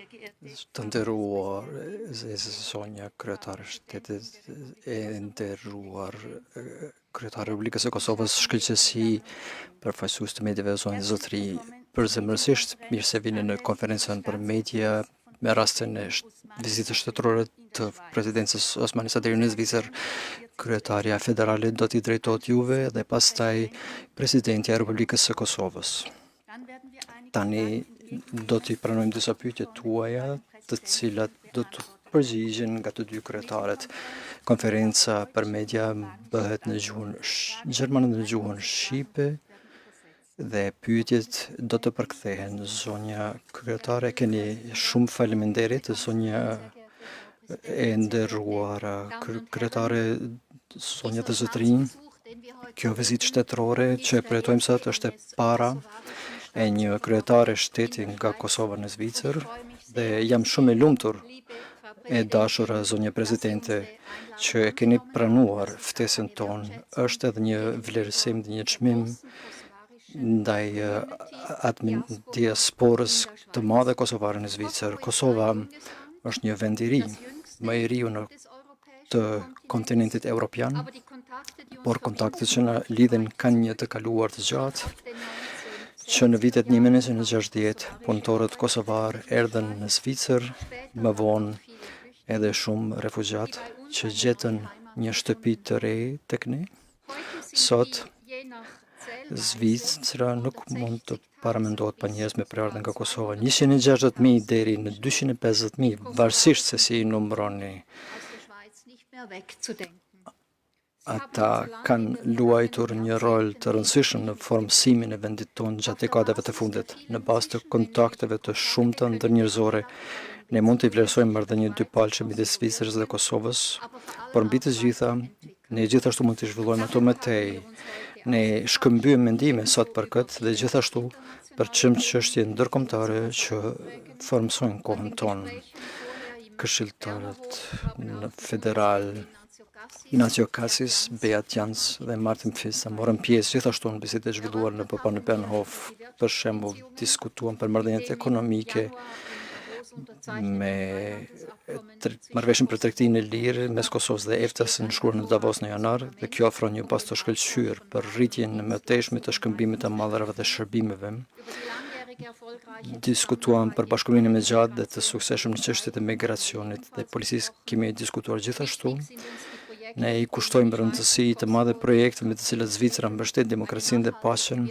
Të nderuar zonja kryetare e shtetit, e nderuar kryetare e Republikës së Kosovës, shkëlqësi përfaqësues të mediave zonjë zotëri, përzemërsisht mirë se vini në konferencën për media me rastin e vizitës shtetërore të presidencës Osmani Saderi në Zvicër. Kryetaria federale do t'i drejtohet juve dhe pastaj presidenti i Republikës së Kosovës. Tani do t'i pranojmë disa pyetje tuaja, të cilat do të përgjigjen nga të dy kryetaret. Konferenca për media bëhet në gjuhën gjermane dhe në gjuhën shqipe dhe pyetjet do të përkthehen. Zonja kryetare, keni shumë faleminderit, zonja e nderuara kryetare, zonja të zotërinj. Kjo vizitë shtetërore që përjetojmë sot është e para e një kryetare shteti nga Kosova në Zvicër dhe jam shumë i lumtur e dashura zonja presidente që e keni pranuar ftesën tonë. Është edhe një vlerësim dhe një çmim ndaj diasporës të madhe kosovare në Zvicër. Kosova është një vend i ri, më i riu në të kontinentit evropian, por kontaktet që na lidhen kanë një të kaluar të gjatë, që në vitet 1960 punëtorët kosovar erdhen në Zvicër, më vonë edhe shumë refugjat që gjetën një shtëpi të re tek ne. Sot Zvicra nuk mund të paramendohet pa njerëz me prerje nga Kosova. 160.000 deri në 250.000, varësisht se si i numëroni. Ata kanë luajtur një rol të rëndësishëm në formësimin e vendit tonë gjatë dekadave të fundit. Në bazë të kontakteve të shumta ndërnjerëzore, ne mund të vlerësojmë marrëdhënie dypalçe midis Zvicrës dhe Kosovës, por mbi të gjitha, ne gjithashtu mund të zhvillojmë ato më tej. Ne shkëmbym mendime sot për këtë dhe gjithashtu për çështje ndërkombëtare që formsojnë kohën tonë. Këshilltarët në federal Ignacio Cassis, Beat Jans dhe Martin Fisa morën pjesë gjithashtu në bisedë e zhvilluar në Benhof. Për shembull, diskutuan për marrëdhëniet ekonomike me marrëveshjen për tregtinë e lirë mes Kosovës dhe EFTA-s në shkruar në Davos në janar, dhe kjo ofron një bazë të shkëlqyer për rritjen e mëtejshme të shkëmbimit të mallrave dhe shërbimeve. Diskutuan për bashkëpunimin e gjatë dhe të suksesshëm në çështjet e migracionit dhe policisë. Kemi diskutuar gjithashtu. Ne i kushtojmë rëndësi të madhe projekteve me të cilat Zvicra mbështet demokracinë dhe paqen,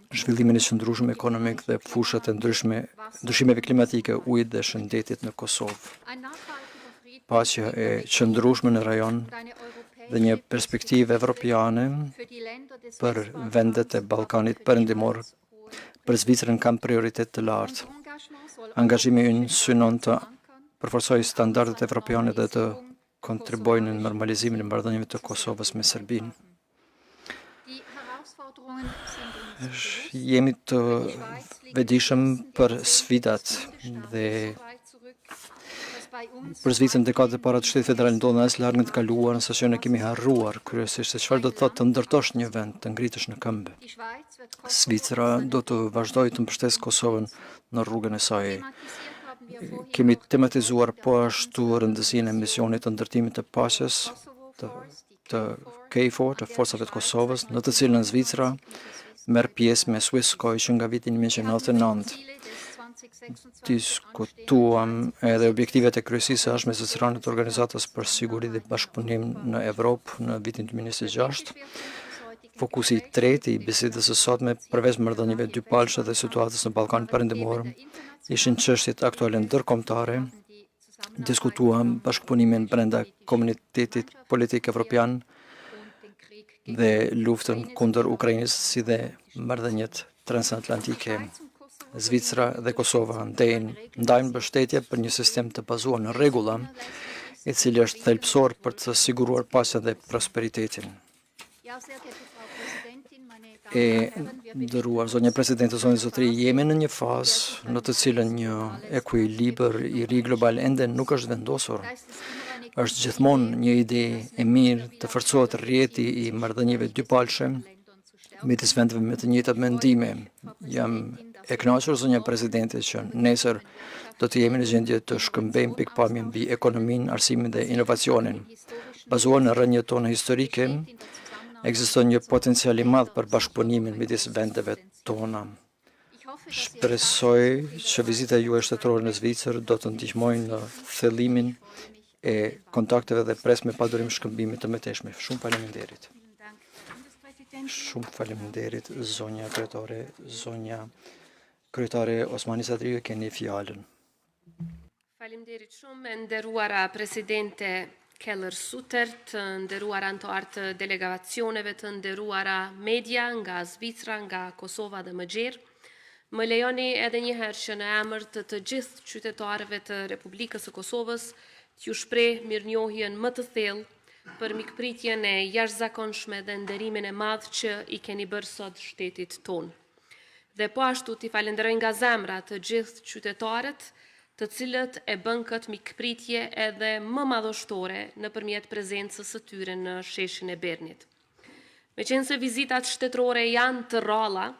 zhvillimin e qëndrueshëm ekonomik dhe fushat e ndryshimeve klimatike, ujit dhe shëndetit në Kosovë. Paqja e qëndrueshme në rajon dhe një perspektivë evropiane për vendet e Ballkanit Perëndimor për Zvicrën kanë prioritet të lartë. Angazhimi ynë synon të përforcojë standardet evropiane dhe të kontribojnë në normalizimin e marrëdhënieve të Kosovës me Serbinë. Jemi të vetëdijshëm për sfidat dhe për Zvicrën dekadat e para të shtetit federal ndodhen as larg nga të kaluar, në se ne kemi harruar kryesisht se çfarë do të thotë të ndërtosh një vend, të ngritesh në këmbë. Zvicra do të vazhdojë të mbështesë Kosovën në rrugën e saj. Kemi tematizuar po ashtu rëndësinë e misionit të ndërtimit të paqes të KFOR, të forcave të Kosovës, në të cilën Zvicra merr pjesë me Swisskoj që nga viti 1999. Diskutuam edhe objektivet e kryesisë së jashtme së së Organizatës për Siguri dhe Bashkëpunim në Evropë në vitin 2026. Fokusi i tretë i bisedës së sotme, përveç marrëdhënieve dypalçe dhe situatës në Ballkanin Perëndimor, ishin çështjet aktuale ndërkombëtare. Diskutuam bashkëpunimin brenda komunitetit politik evropian dhe luftën kundër Ukrainës, si dhe marrëdhëniet transatlantike. Zvicra dhe Kosova ndajnë mbështetje për një sistem të bazuar në rregulla, i cili është thelbësor për të siguruar paqen dhe prosperitetin. E nderuar zonja presidente, zonja zotëri, jemi në një fazë në të cilën një ekuilibër i ri global ende nuk është vendosur. Është gjithmonë një ide e mirë të forcohet rrjeti i marrëdhënieve dypalçe midis vendeve me të njëjtat mendime. Jam E kënaqur zonja Presidente që nesër do të jemi në gjendje të shkëmbejmë pikpamjen mbi ekonominë, arsimin dhe inovacionin. Bazuar në rrënjët tona historike, ekziston një potencial i madh për bashkëpunimin midis vendeve tona. Shpresoj që vizita juaj shtetërore në Zvicër do të ndihmojë në thellimin e kontakteve dhe pres me padurim shkëmbimit të mëtejshëm. Shumë faleminderit. Shumë faleminderit, zonja kryetare, zonja kryetare Osmani Sadriu, keni fjalën. Faleminderit shumë, nderuara Presidente Keller Sutter, të nderuar anëtar të delegacioneve, të nderuara media nga Zvicra, nga Kosova dhe Mëgjer. Më lejoni edhe një herë që në emër të gjithë qytetarëve të Republikës së Kosovës t'ju shpreh mirënjohjen më të thellë për mikpritjen e jashtëzakonshme dhe nderimin e madh që i keni bërë sot shtetit tonë. Dhe po ashtu t'i falenderoj nga zemra të gjithë qytetarët, të cilët e bën këtë mikpritje edhe më madhështore nëpërmjet prezencës së tyre në sheshin e Bernit. Meqense vizitat shtetërore janë të rralla,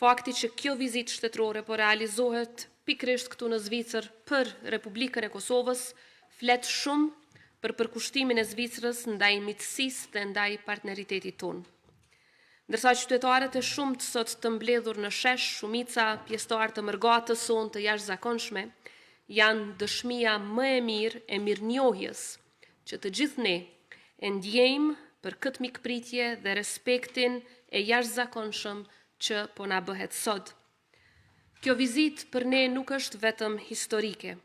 fakti që kjo vizitë shtetërore po realizohet pikërisht këtu në Zvicër për Republikën e Kosovës flet shumë për përkushtimin e Zvicrës ndaj miqësisë dhe ndaj partneritetit tonë. Ndërsa qytetarët e shumët sot të mbledhur në shesh, shumica pjesëtar të mërgatës sonë të jashtëzakonshme, janë dëshmia më e mirë e mirënjohjes që të gjithë ne e ndjejmë për këtë mikpritje dhe respektin e jashtëzakonshëm që po na bëhet sot. Kjo vizitë për ne nuk është vetëm historike,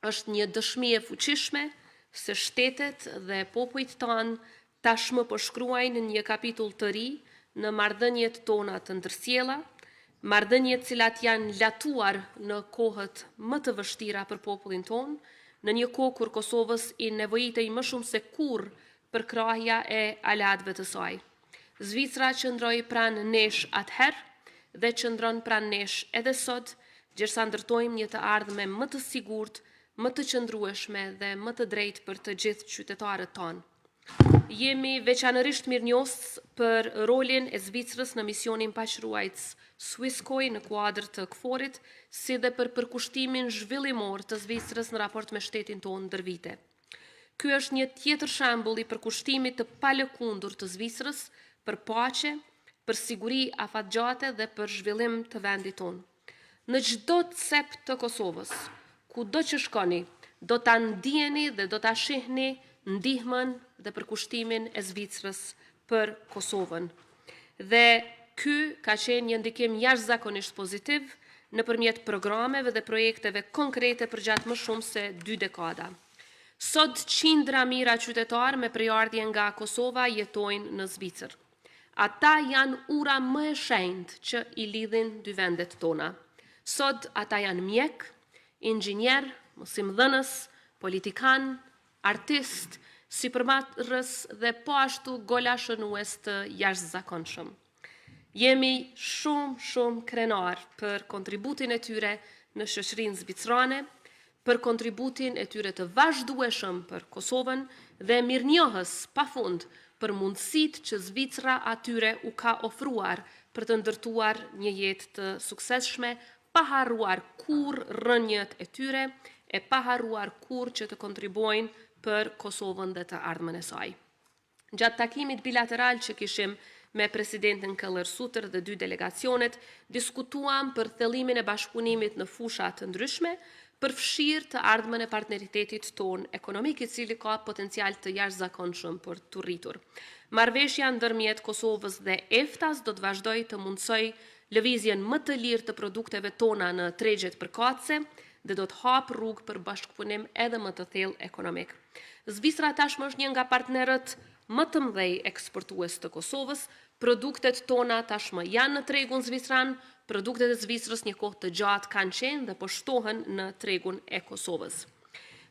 është një dëshmi e fuqishme se shtetet dhe popujt tanë tashmë po shkruajnë një kapitull të ri në marrëdhëniet tona të ndërsjella, marrëdhënie të cilat janë latuar në kohët më të vështira për popullin tonë, në një kohë kur Kosovës i nevojitej më shumë se kurrë për krahja e aleatëve të saj. Zvicra qëndroi pranë nesh atëherë dhe qëndron pranë nesh edhe sot, gjërsa ndërtojmë një të ardhme më të sigurt, më të qëndrueshme dhe më të drejtë për të gjithë qytetarët tonë. Jemi veçanërisht mirënjohës për rolin e Zvicrës në misionin paqëruajtës Swisskoj në kuadër të KFOR-it, si dhe për përkushtimin zhvillimor të Zvicrës në raport me shtetin tonë ndër vite. Ky është një tjetër shembull i përkushtimit të palëkundur të Zvicrës për paqe, për siguri afatgjate dhe për zhvillim të vendit tonë. Në çdo cep të Kosovës, kudo që shkoni, do ta ndjeni dhe do ta shihni ndihmën dhe përkushtimin e Zvicrës për Kosovën. Dhe ky ka qenë një ndikim jashtëzakonisht pozitiv nëpërmjet programeve dhe projekteve konkrete për gjatë më shumë se 2 dekada. Sot qindra mijëra qytetarë me prejardhje nga Kosova jetojnë në Zvicër. Ata janë ura më e shenjtë që i lidhin dy vendet tona. Sot ata janë mjek, inxhinier, mësimdhënës, politikan, artist, sipërmarrës dhe po ashtu golashënues të jashtëzakonshëm. Jemi shumë krenar për kontributin e tyre në shoqërinë zvicrane, për kontributin e tyre të vazhdueshëm për Kosovën dhe mirënjohës pafund për mundësitë që Zvicra atyre u ka ofruar për të ndërtuar një jetë të suksesshme, pa harruar kurrë rrënjët e tyre e pa harruar kurrë që të kontribuojnë për Kosovën dhe të ardhmen e saj. Gjatë takimit bilateral që kishim me Presidentin Keller Sutter dhe 2 delegacionet, diskutuam për thellimin e bashkëpunimit në fusha të ndryshme, përfshirë të ardhmen e partneritetit ton ekonomik, i cili ka potencial të jashtëzakonshëm për të rritur. Marrëveshja ndërmjet Kosovës dhe EFTA-s do të vazhdojë të mundsojë lëvizjen më të lirë të produkteve tona në tregjet përkatëse dhe do të hapë rrugë për bashkëpunim edhe më të thellë ekonomik. Zvicra tashmë është një nga partnerët më të mëdhej eksportues të Kosovës, produktet tona tashmë janë në tregun zvicran, produktet e Zvicrës një kohë të gjatë kanë qenë dhe po shtohen në tregun e Kosovës.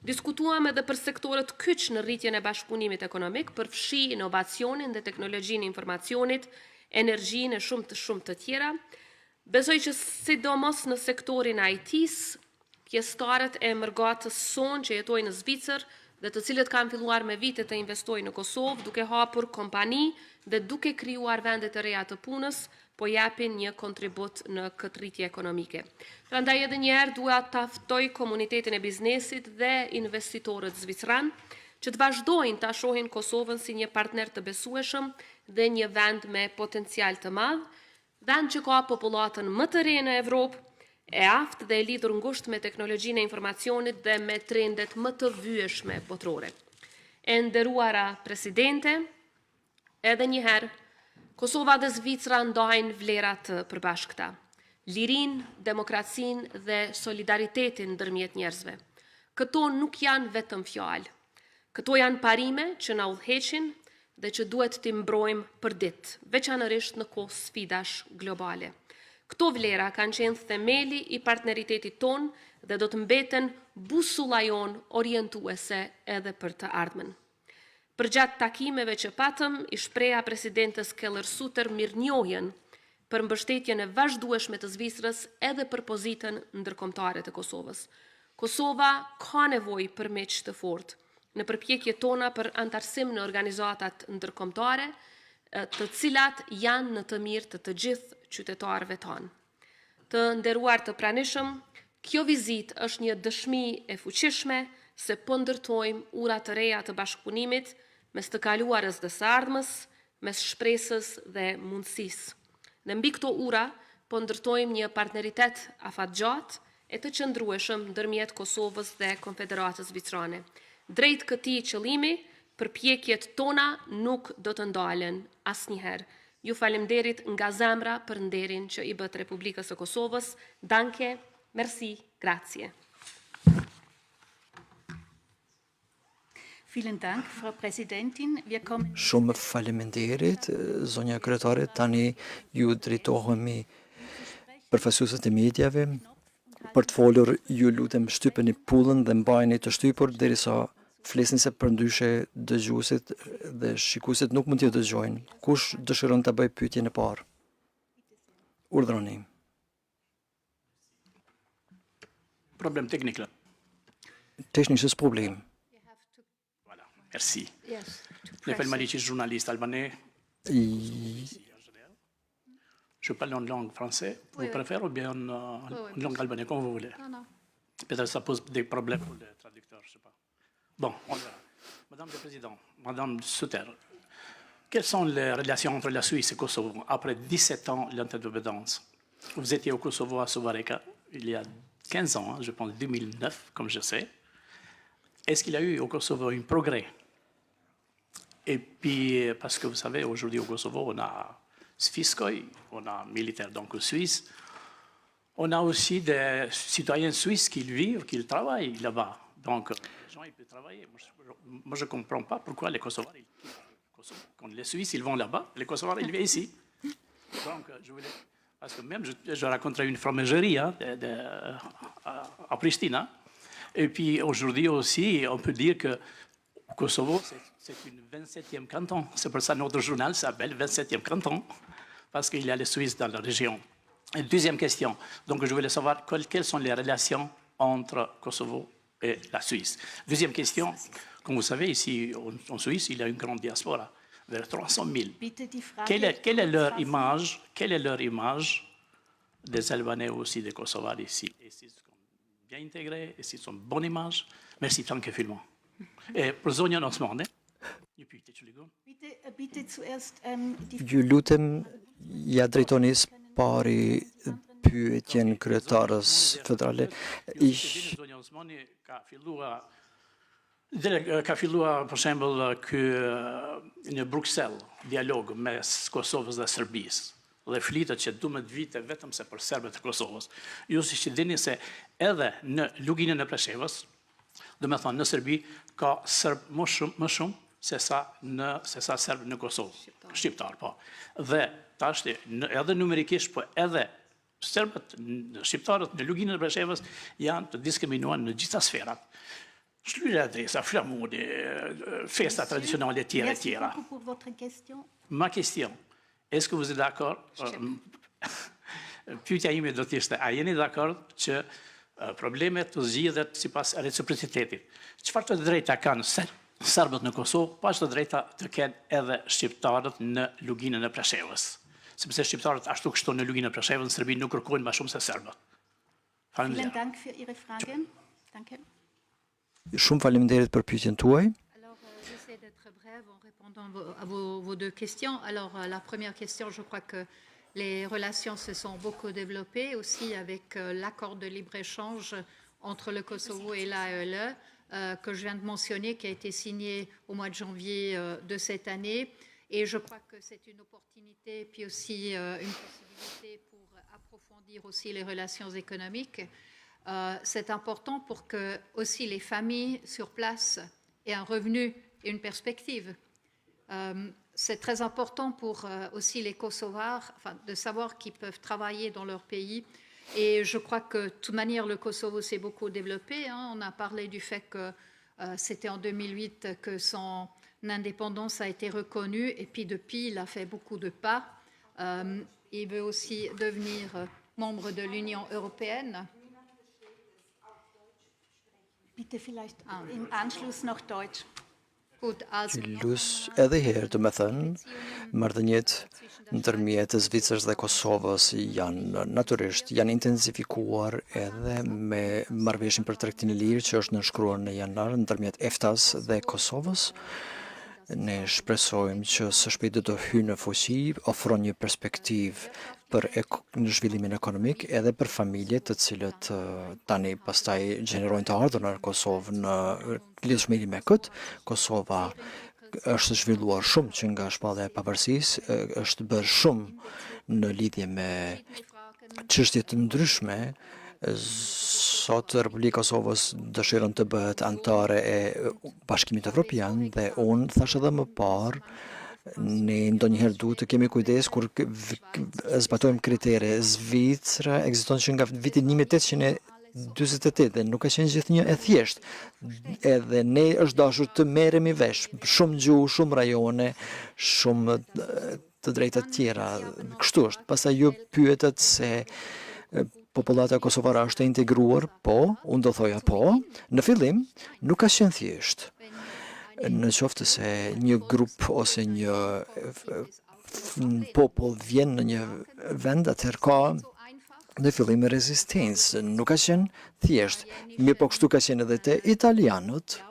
Diskutuam edhe për sektorët kyç në rritjen e bashkëpunimit ekonomik, përfshi inovacionin dhe teknologjinë e informacionit, energjinë e shumë të tjera. Besoj që sidomos në sektorin IT-s, pjesëtarët e mërgatës sonë që jetojnë në Zvicër dhe të cilët kanë filluar me vite të investojnë në Kosovë, duke hapur kompani dhe duke krijuar vende të reja të punës, po japin një kontribut në këtë rritje ekonomike. Prandaj edhe një herë dua ta ftoj komunitetin e biznesit dhe investitorët zvicran që të vazhdojnë ta shohin Kosovën si një partner të besueshëm dhe një vend me potencial të madh, vend që ka popullatën më të re në Evropë, e aftë dhe e lidhur ngushtë me teknologjinë e informacionit dhe me trendet më të vyeshme botërore. E nderuara presidente, edhe një herë, Kosova dhe Zvicra ndajnë vlera të përbashkëta, lirin, demokracin dhe solidaritetin ndërmjet njerëzve. Këto nuk janë vetëm fjalë, këto janë parime që na udhëheqin dhe që duhet t'i mbrojmë për ditë, veçanërisht në kohë sfidash globale. Këto vlera kanë qenë themeli i partneritetit ton dhe do të mbeten busulla jon orientuese edhe për të ardhmen. Përgjatë takimeve që patëm, i shpreha presidentës Keller-Sutter mirënjohjen për mbështetjen e vazhdueshme të Zvicrës edhe për pozitën ndërkombëtare të Kosovës. Kosova ka nevojë për miq të fortë në përpjekjet tona për antarësim në organizatat ndërkombëtare, të cilat janë në të mirë të gjithë qytetarëve tanë. Të nderuar të pranishëm, kjo vizitë është një dëshmi e fuqishme se po ndërtojmë ura të reja të bashkëpunimit mes të kaluarës dhe së ardhmës, mes shpresës dhe mundësisë. Dhe mbi këto ura po ndërtojmë një partneritet afatgjatë e të qëndrueshëm ndërmjet Kosovës dhe Konfederatës Zvicrane. Drejt këtij qëllimi, përpjekjet tona nuk do të ndalen asnjëherë. Ju falemderit nga zemra për nderin që i bët Republikës së Kosovës. Danke, merci, grazie. Vielen Dank, Frau Präsidentin. Wir kommen... Shumë faleminderit, zonja kryetare, tani ju drejtohemi përfaqësuesve të mediave për të folur. Ju lutem shtypeni pullën dhe mbajeni të shtypur derisa flesin, se përndryshe dëgjuesit dhe shikuesit nuk mund t'ju dëgjojnë. Kush dëshiron të bëj pyetjen e parë? Urdhroni. Problem technique là. Technisches Problem. Voilà, merci. Yes. Je m'appelle Marici, journaliste albanais. Je parle en langue française. Vous préférez ou bien en langue albanaise, comme vous voulez? Non. Peut-être ça pose des problèmes pour les traducteurs, je ne sais pas. Bon, on verra. Madame le Président, Madame Sutter, quelles sont les relations entre la Suisse et le Kosovo après 17 ans d'interdépendance? Vous étiez au Kosovo à Suvareca il y a 15 ans, je pense 2009, comme je sais. Est-ce qu'il y a eu au Kosovo un progrès? Et puis, parce que vous savez, aujourd'hui au Kosovo, on a Sfiskoj, on a militaire donc suisse. On a aussi des citoyens suisses qui vivent, qui travaillent là-bas. Donc, les gens, ils peuvent travailler. Moi, je ne comprends pas pourquoi les Kosovars, ils quittent le Kosovo. Quand les Suisses, ils vont là-bas, les Kosovars, ils viennent ici. Donc, je voulais... Parce que même, je raconterai une fromagerie à Pristina. Et puis, aujourd'hui aussi, on peut dire que Kosovo, c'est une 27e canton. C'est pour ça que notre journal s'appelle 27e canton, parce qu'il y a les Suisses dans la région. Et deuxième question. Donc, je voulais savoir quelles sont les relations entre Kosovo et la Suisse. Deuxième question. Comme vous savez, ici, en Suisse, il y a une grande diaspora, vers 300 000. Quelle est leur image des Albanais aussi, des Kosovars ici? Est-ce qu'ils sont bien intégrés? Est-ce qu'ils sont une bonne image? Merci, danke vielmals. Et pour Sonja Osmane, Bitte zuerst Ju lutem, ja drejtoni pari pyetjen kryetarës federale. Sonja Osmane ka filluar për shembull në Bruxelles dialog mes Kosovës dhe Serbisë. Dhe flitet që 12 vite vetëm se për serbët e Kosovës. Ju si që dini se edhe në luginën e Preshevës, do me thonë në Serbi, ka serb më shumë se sa serb në Kosovë. Shqiptar, po. Dhe tashti, edhe numerikisht, po edhe serbët, shqiptarët në luginën e Preshevës janë të diskriminuar në gjitha sferat. Shlyerja e dresa, flamuri, festa tradicionale tjera e tjera. Ma question, est-ce que vous êtes d'accord? Pyetja ime do të ishte, a jeni dakord që Problemet të zgjidhet sipas reciprocitetit. Çfarë të drejta kanë serbët në Kosovë, pa që të drejta të kenë edhe shqiptarët në luginën e Preshevës. Sepse shqiptarët ashtu kështu në luginën e Preshevës në Serbi nuk kërkojnë më shumë se serbët. Vielen Faleminderit. Dank für Ihre Frage. Danke. Shumë faleminderit për pyetjen tuaj. Alors, j'essaie d'être brève en répondant à vos deux questions. Alors, la première question, je crois que les relations se sont beaucoup développées aussi avec l'accord de libre-échange entre le Kosovo et l'AELE que je viens de mentionner, qui a été signé au mois de janvier de cette année. Et je crois que c'est une opportunité, puis aussi une possibilité pour approfondir aussi les relations économiques. C'est important pour que aussi les familles sur place aient un revenu et une perspective. C'est très important pour aussi les Kosovars de savoir qu'ils peuvent travailler dans leur pays. Et je crois que de toute manière, le Kosovo s'est beaucoup développé. On a parlé du fait que c'était en 2008 que son indépendance a été reconnue. Et puis depuis, il a fait beaucoup de pas. Il veut aussi devenir membre de l'Union européenne. Bitte vielleicht im Anschluss noch Deutsch. Gut, also Lus edhe herë të me thënë, marrëdhëniet ndërmjet Zvicrës dhe Kosovës janë intensifikuar edhe me marrëveshjen për tregtinë e lirë që është nënshkruar në janar ndërmjet EFTA-s dhe Kosovës. Ne shpresojmë që së shpejti të hyjë në fuqi, ofron një perspektivë për në zhvillimin ekonomik edhe për familjet të cilët tani pastaj gjenerojnë të ardhur në Kosovë në lidhshmëri me këtë. Kosova është zhvilluar shumë që nga shpallja e pavarësisë, është bërë shumë në lidhje me çështje të ndryshme. Sot Republika Kosovës dëshiron të bëhet anëtare e Bashkimit Evropian dhe unë thash edhe më parë, ne ndonjëherë duhet të kemi kujdes kur zbatojmë kritere. Zvicra ekziston që nga viti 1848 dhe nuk ka qenë gjithnjë e thjesht. Edhe ne është dashur të merremi vesh, shumë gjuhë, shumë rajone, shumë të drejta të tjera. Kështu është. Pastaj ju pyetet se popullata kosovare është e integruar, po, unë do thoja po. Në fillim nuk ka qenë thjesht. Në qoftë se një grup ose një popull vjen në një vend, atëherë ka në fillim rezistencë. Nuk ka qenë thjesht. Mirë po kështu ka qenë edhe te italianët,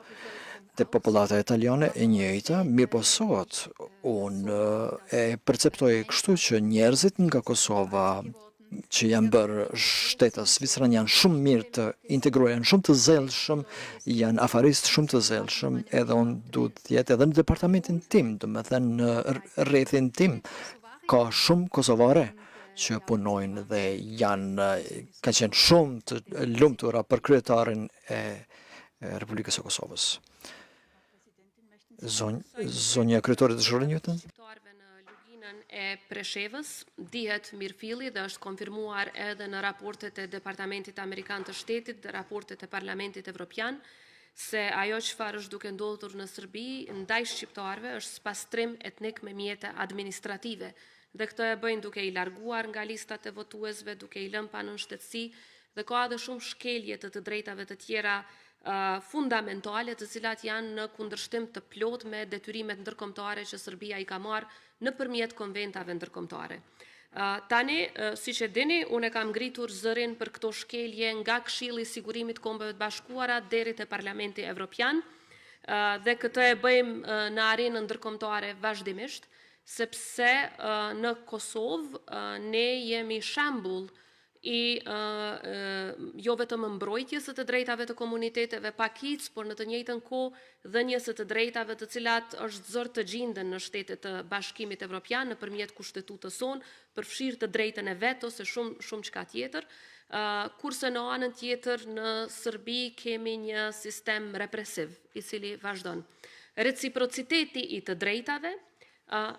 te popullata italiane e njëjta, mirë po sot unë e perceptoj kështu që njerëzit nga Kosova që janë bërë shtetës Zvicrën janë shumë mirë të integruar, janë shumë të zellshëm, janë afaristë shumë të zellshëm, edhe unë duhet të jetë edhe në departamentin tim, domethënë në rrethin tim ka shumë kosovare që punojnë dhe ka qenë shumë të lumtura për kryetarin e Republikës së Kosovës. Zonja kryetore dëshiron një të? E Preshevës dihet mirëfilli dhe është konfirmuar edhe në raportet e Departamentit Amerikan të Shtetit dhe raportet e Parlamentit Evropian se ajo çfarë është duke ndodhur në Serbi ndaj shqiptarëve është pastrim etnik me mjete administrative dhe këtë e bëjnë duke i larguar nga listat e votuesve, duke i lënë pa nënshtetësi dhe ka edhe shumë shkelje të drejtave të tjera fundamentale të cilat janë në kundërshtim të plot me detyrimet ndërkombëtare që Serbia i ka marrë nëpërmjet konventave ndërkombëtare. Tani, siç e dini, unë kam ngritur zërin për këto shkelje nga Këshilli i Sigurimit të Kombeve të Bashkuara deri te Parlamenti Evropian dhe këtë e bëjmë në arenën ndërkombëtare vazhdimisht, sepse në Kosovë ne jemi shembull i jo vetëm mbrojtjes së të drejtave të komuniteteve pakic, por në të njëjtën kohë dhënjes së të drejtave të cilat është zor të gjenden në shtetet të Bashkimit Evropian nëpërmjet kushtetutës sonë, përfshirë të drejtën e veto ose shumë çka tjetër. Kurse në anën tjetër në Serbi kemi një sistem represiv i cili vazhdon. Reciprociteti i të drejtave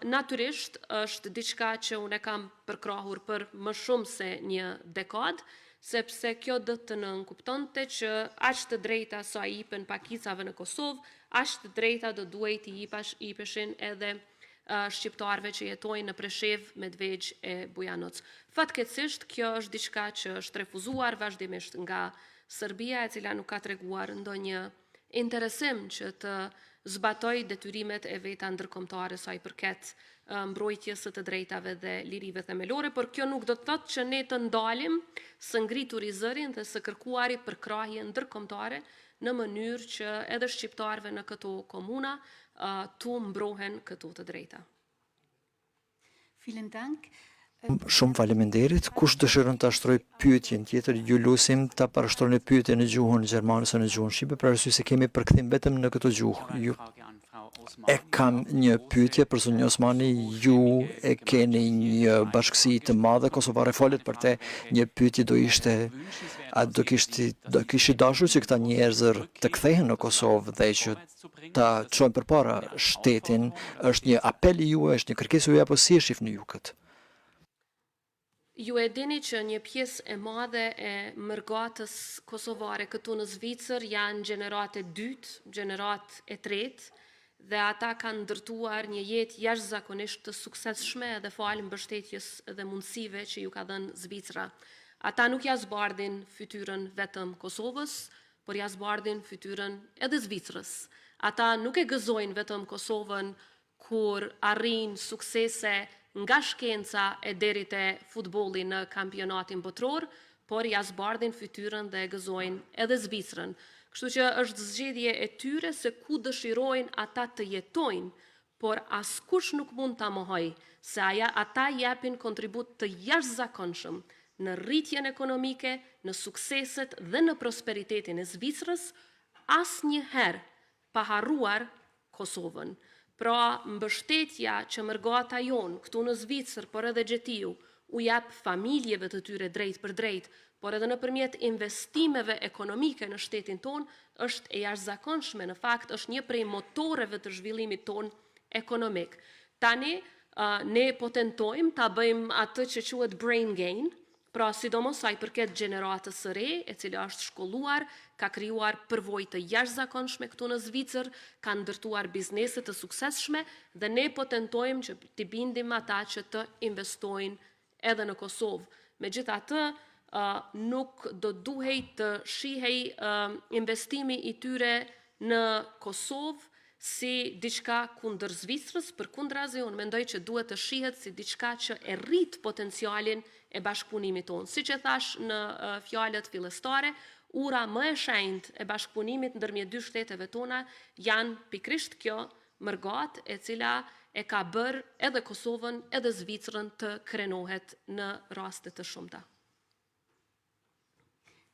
natyrisht është diçka që unë kam përkrahur për më shumë se një dekadë, sepse kjo do të nënkuptonte që aq të drejta sa i jipen pakicave në Kosovë, aq të drejta do duhet i jipeshin edhe shqiptarëve që jetojnë në Preshevë, Medvegjë e Bujanoc. Fatkeqësisht kjo është diçka që është refuzuar vazhdimisht nga Serbia e cila nuk ka treguar ndonjë interesim që të zbatoj detyrimet e veta ndërkombëtare sa i përket mbrojtjes së të drejtave dhe lirive themelore, por kjo nuk do të thotë që ne të ndalim së ngritur i zërin dhe së kërkuari për krahje ndërkombëtare në mënyrë që edhe shqiptarëve në këto komuna tu mbrohen këto të drejta. Vielen Dank. Shumë faleminderit. Kush dëshiron të ashtroj pyetjen tjetër, ju lusim ta parashtroni pyetjen në gjuhën gjermane ose në gjuhën shqipe, për arsye se kemi përkthim vetëm në këtë gjuhë. E kam një pyetje për zonjën Osmani, ju e keni një bashkësi të madhe kosovare, folet për te, një pyetje do ishte, a do kishte dashur që këta njerëzër të kthehen në Kosovë dhe që ta çojnë përpara shtetin, është një apel i juaj, është një kërkesë juaj apo si e shihni ju këtë? Ju e dini që një pjesë e madhe e mërgatës kosovare këtu në Zvicër janë gjenerat e dytë, gjenerat e tretë, dhe ata kanë ndërtuar një jetë jashtëzakonisht të suksesshme dhe falë mbështetjes dhe mundësive që ju ka dhënë Zvicra. Ata nuk ja zbardhin fytyrën vetëm Kosovës, por ja zbardhin fytyrën edhe Zvicrës. Ata nuk e gëzojnë vetëm Kosovën kur arrin suksese nga shkenca e deri te futbolli në kampionatin botror, por ja zbardhin fytyrën dhe e gëzojnë edhe Zvicrën. Kështu që është zgjedhje e tyre se ku dëshirojnë ata të jetojnë, por askush nuk mund ta mohoj se ata japin kontribut të jashtëzakonshëm në rritjen ekonomike, në sukseset dhe në prosperitetin e Zvicrës, asnjëherë pa harruar Kosovën. Pra mbështetja që mërgata jonë këtu në Zvicër, por edhe Gjetiu, u jap familjeve të tyre drejt për drejt, por edhe nëpërmjet investimeve ekonomike në shtetin ton, është e jashtëzakonshme, në fakt është një prej motoreve të zhvillimit ton ekonomik. Tani, ne po tentojmë ta bëjmë atë që quhet brain gain, pra sidomos sa i përket gjeneratës së re, e cila është shkolluar, ka krijuar përvojë të jashtëzakonshme këtu në Zvicër, ka ndërtuar biznese të suksesshme dhe ne po tentojmë që t'i bindim ata që të investojnë edhe në Kosovë. Megjithatë, nuk do duhej të shihej investimi i tyre në Kosovë si diçka kundër Zvicrës, përkundrazi unë mendoj që duhet të shihet si diçka që e rrit potencialin e bashkëpunimit tonë. Siç e thash në fjalët fillestare, ura më e shenjtë e bashkëpunimit ndërmjet dy shteteve tona janë pikrisht kjo mërgat e cila e ka bërë edhe Kosovën edhe Zvicrën të krenohet në raste të shumta.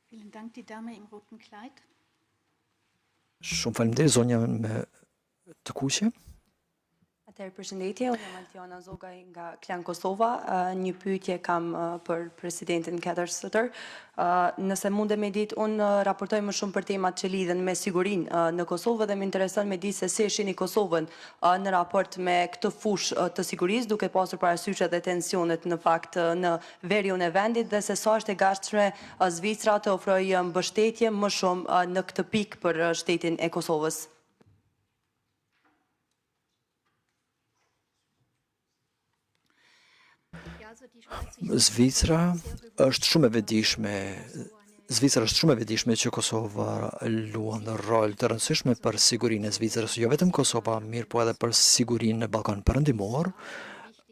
Vielen Dank, die Dame im roten Kleid. Shumë faleminderit, zonja me të kuqe. Atëherë përshëndetje, unë jam Altiana Zogaj nga Klan Kosova. Një pyetje kam për presidentin Keller Sutter. Nëse mundem me ditë, unë raportoj më shumë për temat që lidhen me sigurinë në Kosovë dhe më intereson me ditë se si e shihni Kosovën në raport me këtë fushë të sigurisë, duke pasur parasysh edhe tensionet në fakt në veriun e vendit dhe se sa është e gatshme Zvicra të ofrojë mbështetje më shumë në këtë pikë për shtetin e Kosovës. Zvicra është shumë e vetëdijshme që Kosova luan një rol të rëndësishme për sigurinë e Zvicrës, jo vetëm Kosova, mirë po edhe për sigurinë në Ballkan Perëndimor,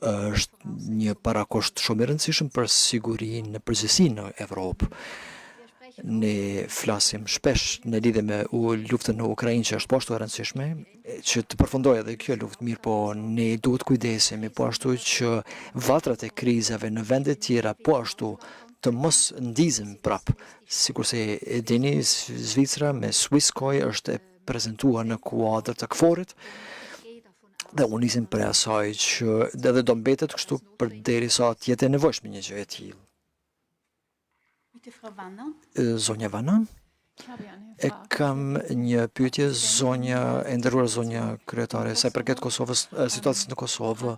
është një parakusht shumë i rëndësishëm për sigurinë në përgjithësi në Evropë. Ne flasim shpesh në lidhje me luftën në Ukrainë që është poashtu e rëndësishme, që të përfundojë edhe kjo luftë, mirë po ne duhet kujdesemi po ashtu që vatrat e krizave në vende tjera po ashtu të mos ndizim prap. Sikurse e dini, Zvicra me Swisscoi është e prezantuar në kuadër të KFOR-it dhe unë nisim për asaj që edhe do mbetet kështu përderisa të jetë e nevojshme një gjë e tillë. Zonja Vana, e kam një pyetje, e nderuar zonja kryetare, sa i përket Kosovës, situatës në Kosovë,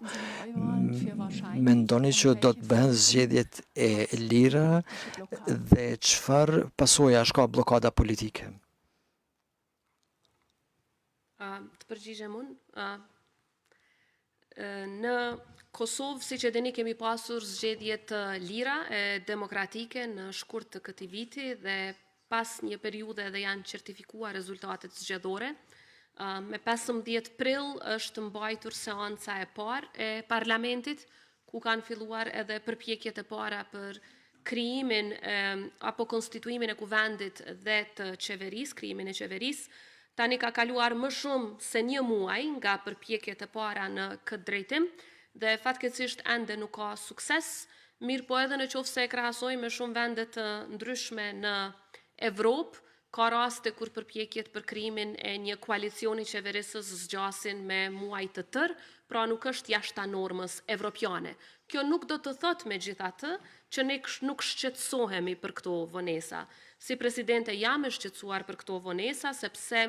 mendoni që do të bëhen zgjedhjet e lira dhe çfarë pasojash ka bllokada politike? Të përgjigjem unë, në Kosovë, si që dini, kemi pasur zgjedhje të lira e demokratike në shkurt të këtij viti dhe pas një periudhe dhe janë certifikuar rezultatet zgjedhore. Me 15 prill është mbajtur seanca e parë e parlamentit, ku kanë filluar edhe përpjekjet e para për krijimin apo konstituimin e kuvendit dhe të qeverisë, krijimin e qeverisë. Tani ka kaluar më shumë se një muaj nga përpjekjet e para në këtë drejtim dhe fatkeqësisht ende nuk ka sukses, mirë po edhe në qoftë se e krahasojmë me shumë vende të ndryshme në Evropë, ka raste kur përpjekjet për krijimin e një koalicioni qeverisës zgjasin me muaj të tërë, pra nuk është jashta normës evropiane. Kjo nuk do të thotë megjithatë që ne nuk shqetësohemi për këto vonesa. Si presidente jam e shqetësuar për këto vonesa, sepse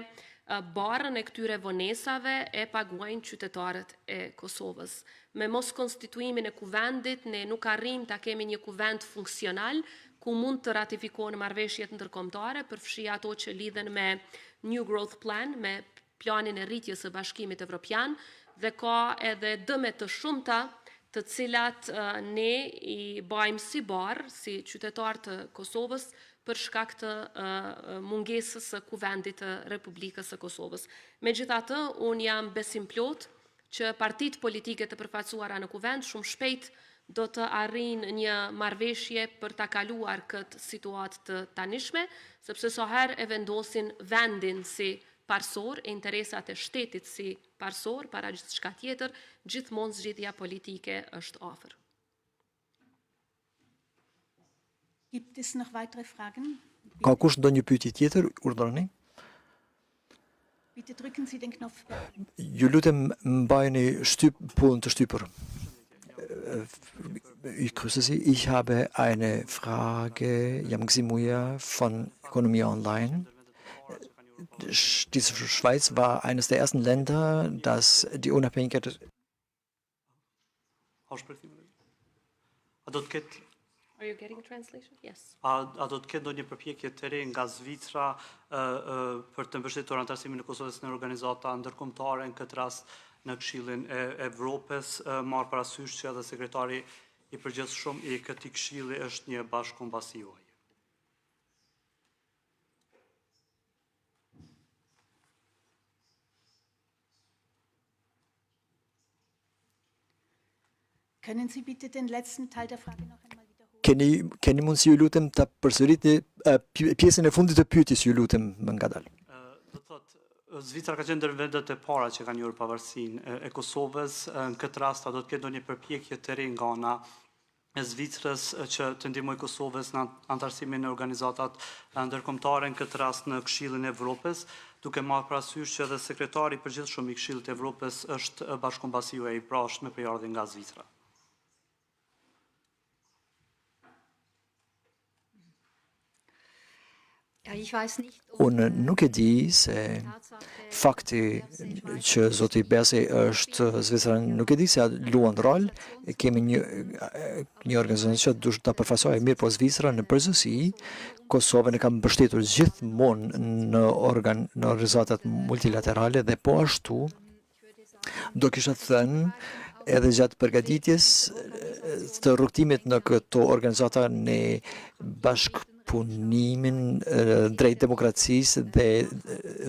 barën e këtyre vonesave e paguajnë qytetarët e Kosovës. Me mos konstituimin e kuvendit, ne nuk arrim ta kemi një kuvend funksional, ku mund të ratifikohen marrëveshjet ndërkombëtare, përfshi ato që lidhen me New Growth Plan, me planin e rritjes së Bashkimit Evropian, dhe ka edhe dëme të shumta të cilat ne i bajmë si barë, si qytetar të Kosovës, për shkak të mungesës së kuvendit të Republikës së Kosovës. Megjithatë, unë jam besim plot që partitë politike të përfaqësuara në kuvend shumë shpejt do të arrijnë një marrëveshje për ta kaluar këtë situatë të tanishme, sepse sa herë e vendosin vendin si parsor, e interesat e shtetit si parsor, para gjithçka tjetër, gjithmonë zgjidhja politike është afër. Gibt es noch weitere Fragen? Ka kush ndonjë pyetje tjetër? Urdhëroni. Bitte drücken Sie den Knopf. Ju lutem mbajeni pullën të shtypur. Ich grüße Sie. Ich habe eine Frage, Yamgsi Muya von Ökonomie Online. Die Schweiz war eines der ersten Länder, das die Unabhängigkeit. Are you getting translation? Yes. A do të ketë ndonjë përpjekje të re nga Zvicra për të mbështetur anëtarësimin e Kosovës në organizata ndërkombëtare, në këtë rast në Këshillin e Evropës, marrë parasysh që edhe sekretari i përgjithshëm i këtij këshilli është një bashkëkombësi juaj? Können Sie bitte den letzten Teil der Frage noch einmal wiederholen? Keni mundësi, ju lutem, ta përsëritni pjesën e fundit të pyetjes, ju lutem, më ngadalë. Do thotë, Zvicra ka qenë ndër vendet e para që kanë njohur pavarësinë e Kosovës. Në këtë rast, a do të ketë ndonjë përpjekje të re nga ana e Zvicrës që të ndihmojë Kosovës në anëtarësimin e organizatat ndërkombëtare, në këtë rast në Këshillin e Evropës, duke marrë parasysh që edhe sekretari i përgjithshëm i Këshillit të Evropës është bashkëkombësi juaj, pra është me përardhje nga Zvicra? Unë nuk e di se fakti që zoti Besi është Zvicra, nuk e di se luan rol, kemi një organizacion që duhet ta përfaqësojë mirë, po Zvicra në përgjithësi Kosovën e ka mbështetur gjithmonë në organizatat multilaterale dhe po ashtu do kisha thënë edhe gjatë përgatitjes të rrugtimit në këto organizata në bashkëpunimin drejt demokracisë dhe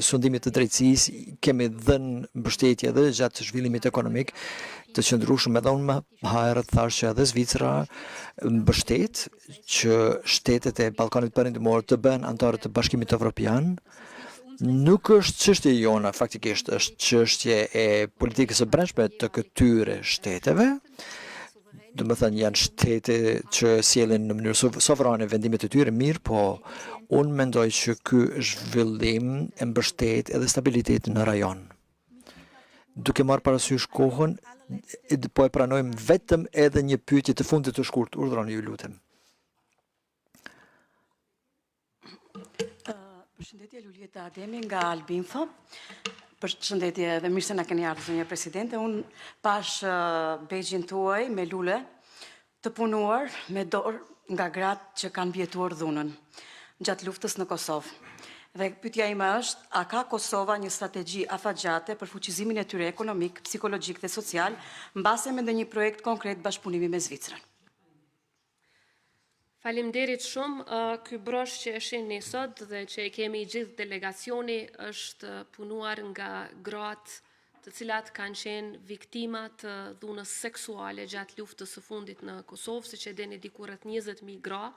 sundimit të drejtësisë, kemi dhënë mbështetje edhe gjatë zhvillimit ekonomik të qëndrueshëm. Edhe unë më herët thash që edhe Zvicra mbështet që shtetet e Ballkanit Perëndimor të bëhen anëtarë të Bashkimit Evropian. Nuk është çështje jona, faktikisht është çështje e politikës së brendshme të këtyre shteteve. Do të thënë janë shtete që sjellin në mënyrë sovrane vendimet e tyre, mirë, po unë mendoj që ky zhvillim e mbështet edhe stabilitetin në rajon. Duke marrë parasysh kohën, po e pranojmë vetëm edhe një pyetje të fundit të shkurt. Urdhroni, ju lutem. Përshëndetje, Lulieta Ademi nga Albinfo. Përshëndetje dhe mirë se na keni ardhur, zonja presidente. Unë pash begjin tuaj me lule të punuar me dorë nga gratë që kanë vjetuar dhunën gjatë luftës në Kosovë. Dhe pyetja ime është, a ka Kosova një strategji afatgjate për fuqizimin e tyre ekonomik, psikologjik dhe social, mbase me ndonjë projekt konkret bashkëpunimi me Zvicrën? Faleminderit shumë. Ky brosh që e shihni sot dhe që e kemi gjithë delegacioni është punuar nga gratë të cilat kanë qenë viktima të dhunës seksuale gjatë luftës së fundit në Kosovë, siç e dini diku rreth 20.000 gra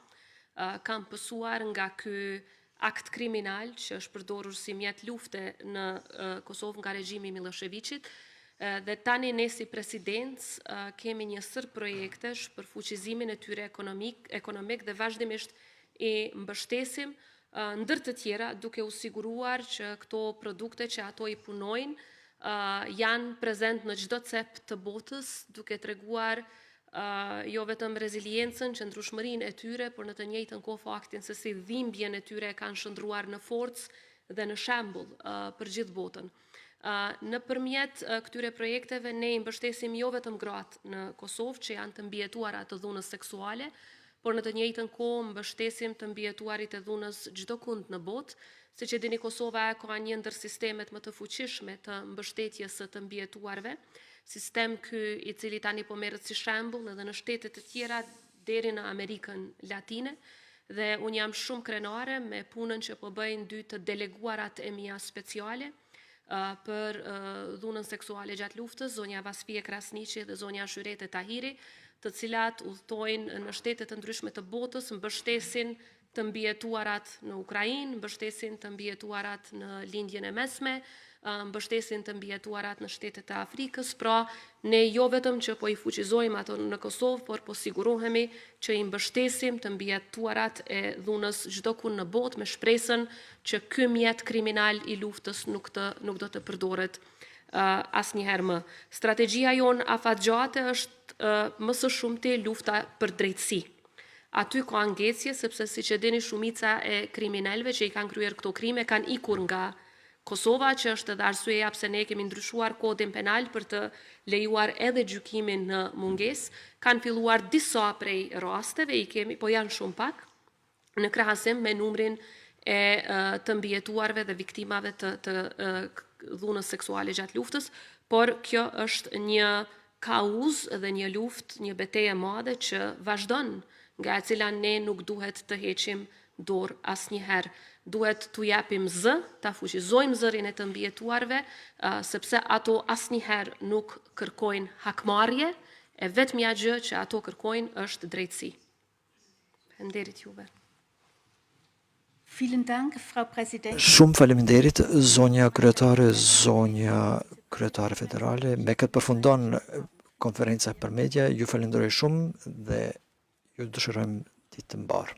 kanë pësuar nga ky akt kriminal që është përdorur si mjet lufte në Kosovë nga regjimi i Miloševićit. Dhe tani ne si presidencë kemi një sër projektesh për fuqizimin e tyre ekonomik dhe vazhdimisht i mbështesim ndër të tjera duke u siguruar që këto produkte që ato i punojnë janë prezent në çdo cep të botës, duke treguar jo vetëm reziliencën, qëndrueshmërinë e tyre, por në të njëjtën kohë faktin se si dhimbjen e tyre kanë shndruar në forcë dhe në shembull për gjithë botën. Nëpërmjet këtyre projekteve ne i mbështesim jo vetëm gratë në Kosovë që janë të mbijetuara të dhunës seksuale, por në të njëjtën kohë mbështesim të mbijetuarit e dhunës çdo kund në botë. Siç e dini, Kosova ka një ndër sistemet më të fuqishme të mbështetjes së të mbijetuarve, sistem ky i cili tani po merret si shembull edhe në shtete të tjera deri në Amerikën Latine, dhe unë jam shumë krenare me punën që po bëjnë dy të deleguarat e mia speciale për dhunën seksuale gjatë luftës, zonja Vaspije Krasniqi dhe zonja Shyrete Tahiri, të cilat udhtojnë në shtete të ndryshme të botës, mbështesin të mbijetuarat në Ukrainë, mbështesin të mbijetuarat në lindjen e mesme, mbështesin të mbijetuarat në shtetet e Afrikës. Pra, ne jo vetëm që po i fuqizojmë ato në Kosovë, por po sigurohemi që i mbështesim të mbijetuarat e dhunës çdo ku në botë me shpresën që ky mjet kriminal i luftës nuk do të përdoret asnjëherë më. Strategjia jonë afatgjate është më së shumti lufta për drejtësi. Aty ka ngecje, sepse siç e dini shumica e kriminalëve që i kanë kryer këto krime kanë ikur nga Kosova, që është edhe arsyeja pse ne kemi ndryshuar kodin penal për të lejuar edhe gjykimin në mungesë. Kanë filluar disa prej rasteve, i kemi, po janë shumë pak, në krahasim me numrin e të mbijetuarve dhe viktimave të dhunës seksuale gjatë luftës, por kjo është një kauzë dhe një luftë, një betejë e madhe që vazhdon, nga e cila ne nuk duhet të heqim dorë asnjëherë. Duhet t'u japim zë, ta fuqizojmë zërin e të mbijetuarve, sepse ato asnjëherë nuk kërkojnë hakmarrje, e vetmja gjë që ato kërkojnë është drejtësi. Faleminderit juve. Vielen Dank, Frau Präsidentin. Shumë faleminderit, zonja kryetare federale. Me këtë përfundon konferenca për media. Ju falenderoj shumë dhe ju dëshirojmë ditë të mbarë.